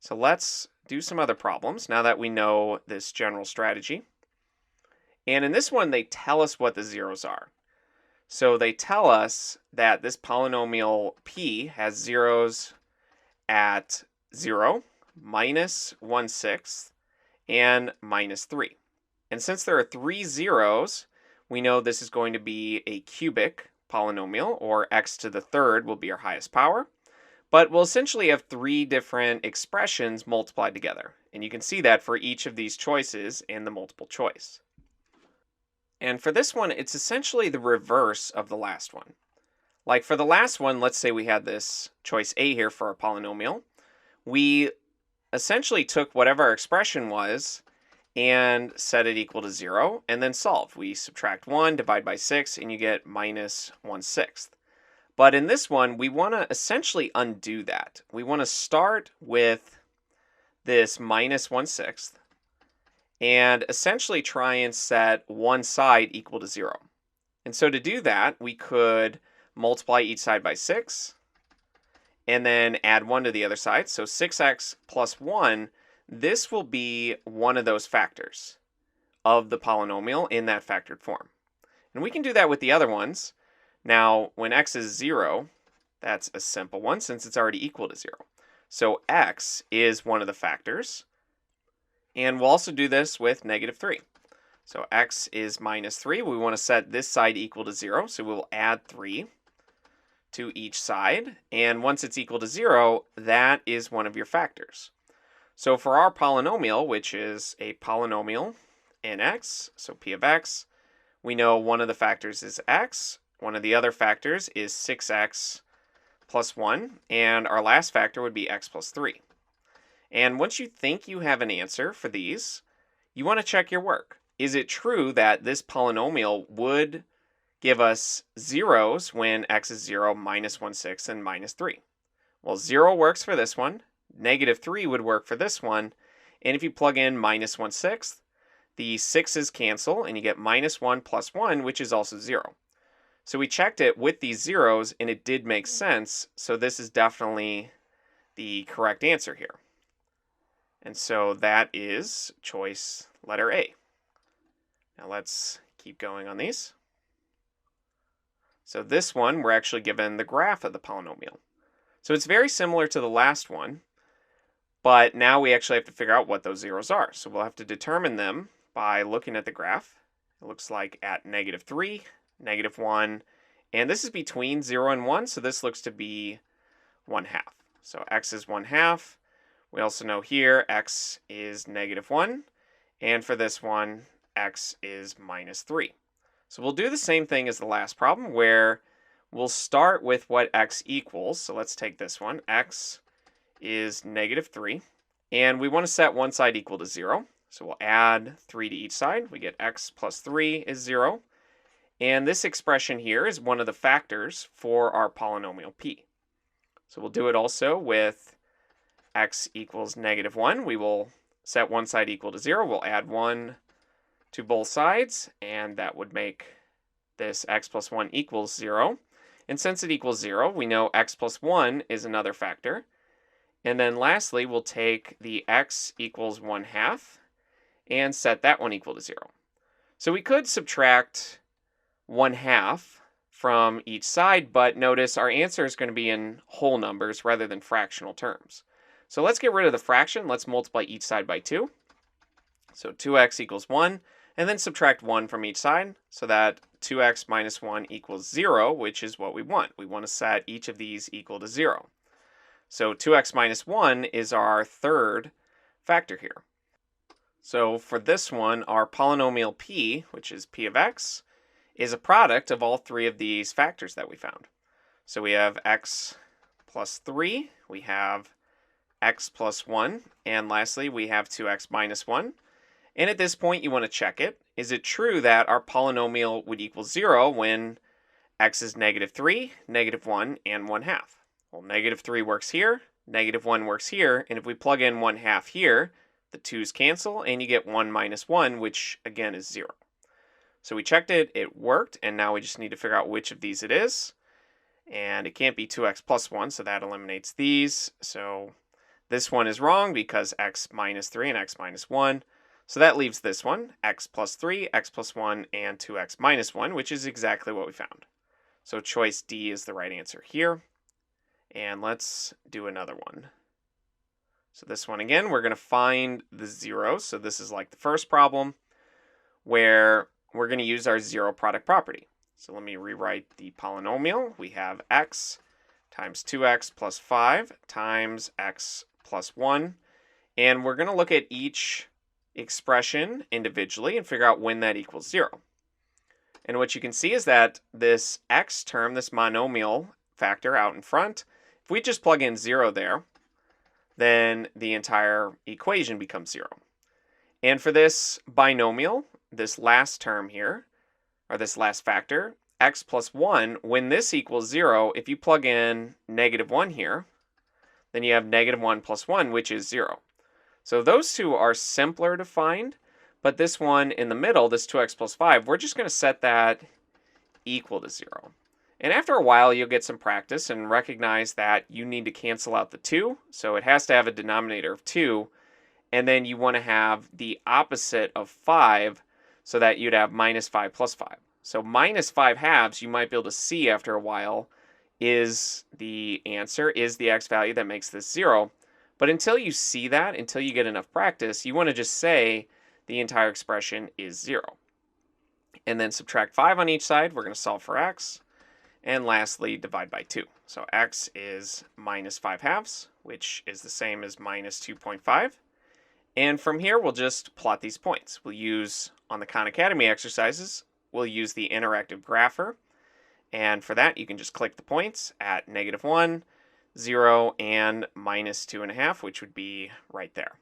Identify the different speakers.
Speaker 1: So let's do some other problems now that we know this general strategy. And in this one, they tell us what the zeros are. So they tell us that this polynomial p has zeros at 0, minus 1/6, and minus 3. And since there are 3 zeros, we know this is going to be a cubic polynomial, or x to the third will be our highest power. But we'll essentially have 3 different expressions multiplied together. And you can see that for each of these choices in the multiple choice. And for this one, it's essentially the reverse of the last one. Like for the last one, let's say we had this choice A here for our polynomial. We essentially took whatever our expression was and set it equal to 0, and then solve. We subtract 1, divide by 6, and you get minus 1/6. But in this one, we want to essentially undo that. We want to start with this minus 1/6 and essentially try and set one side equal to 0. And so to do that, we could multiply each side by 6 and then add 1 to the other side. So 6x plus 1, this will be one of those factors of the polynomial in that factored form. And we can do that with the other ones. Now, when x is 0, that's a simple one since it's already equal to 0. So x is one of the factors. And we'll also do this with negative 3. So x is minus 3. We want to set this side equal to 0, so we'll add 3 to each side. And once it's equal to 0, that is one of your factors. So for our polynomial, which is a polynomial in x, so p of x, we know one of the factors is x. One of the other factors is 6x plus 1. And our last factor would be x plus 3. And once you think you have an answer for these, you want to check your work. Is it true that this polynomial would give us zeros when x is 0, minus 1/6, and minus 3? Well, 0 works for this one. Negative 3 would work for this one. And if you plug in minus 1/6, the 6's cancel, and you get minus 1 plus 1, which is also 0. So we checked it with these zeros, and it did make sense. So this is definitely the correct answer here. And so that is choice letter A. Now let's keep going on these. So this one, we're actually given the graph of the polynomial. So it's very similar to the last one, but now we actually have to figure out what those zeros are. So we'll have to determine them by looking at the graph. It looks like at negative 3, negative 1, and this is between 0 and 1, so this looks to be 1/2. So x is 1/2. We also know here x is negative 1, and for this one, x is minus 3. So we'll do the same thing as the last problem where we'll start with what x equals. So let's take this one. X is negative 3, and we want to set one side equal to 0. So we'll add 3 to each side. We get x plus 3 is 0. And this expression here is one of the factors for our polynomial p. So we'll do it also with x equals negative 1. We will set one side equal to 0. We'll add 1 to both sides, and that would make this x plus 1 equals 0. And since it equals 0, we know x plus 1 is another factor. And then lastly, we'll take the x equals 1/2 and set that one equal to 0. So we could subtract 1/2 from each side, but notice our answer is going to be in whole numbers rather than fractional terms. So let's get rid of the fraction. Let's multiply each side by 2. So 2x equals 1, and then subtract 1 from each side, so that 2x minus 1 equals 0, which is what we want. We want to set each of these equal to 0. So 2x minus 1 is our third factor here. So for this one, our polynomial p, which is p of x, is a product of all 3 of these factors that we found. So we have x plus 3, we have x plus 1, and lastly, we have 2x minus 1. And at this point, you want to check it. Is it true that our polynomial would equal 0 when x is negative 3, negative 1, and 1/2? Well, negative 3 works here, negative 1 works here, and if we plug in 1/2 here, the 2's cancel, and you get 1 minus 1, which again is 0. So we checked it, it worked, and now we just need to figure out which of these it is. And it can't be 2x plus 1, so that eliminates these. So This one is wrong because x minus 3 and x minus 1. So that leaves this one, x plus 3, x plus 1, and 2x minus 1, which is exactly what we found. So choice D is the right answer here. And let's do another one. So this one again, we're going to find the zeros. So this is like the first problem where we're going to use our zero product property. So let me rewrite the polynomial. We have x times 2x plus 5 times x plus 1. And we're going to look at each expression individually and figure out when that equals 0. And what you can see is that this x term, this monomial factor out in front, if we just plug in 0 there, then the entire equation becomes 0. And for this binomial, this last term here, or this last factor, x plus 1, when this equals 0, if you plug in -1 here, then you have -1 plus 1, which is 0. So those two are simpler to find, but this one in the middle, this 2x plus 5, we're just going to set that equal to 0. And after a while, you'll get some practice and recognize that you need to cancel out the 2. So it has to have a denominator of 2. And then you want to have the opposite of 5 so that you'd have -5 plus 5. So -5 halves, you might be able to see after a while, is the answer, is the x value that makes this 0. But until you see that, until you get enough practice, you want to just say the entire expression is 0. And then subtract 5 on each side. We're going to solve for x. And lastly, divide by 2. So x is -5 halves, which is the same as -2.5. And from here, we'll just plot these points. We'll use, on the Khan Academy exercises, we'll use the interactive grapher. And for that, you can just click the points at -1, 0, and -2.5, which would be right there.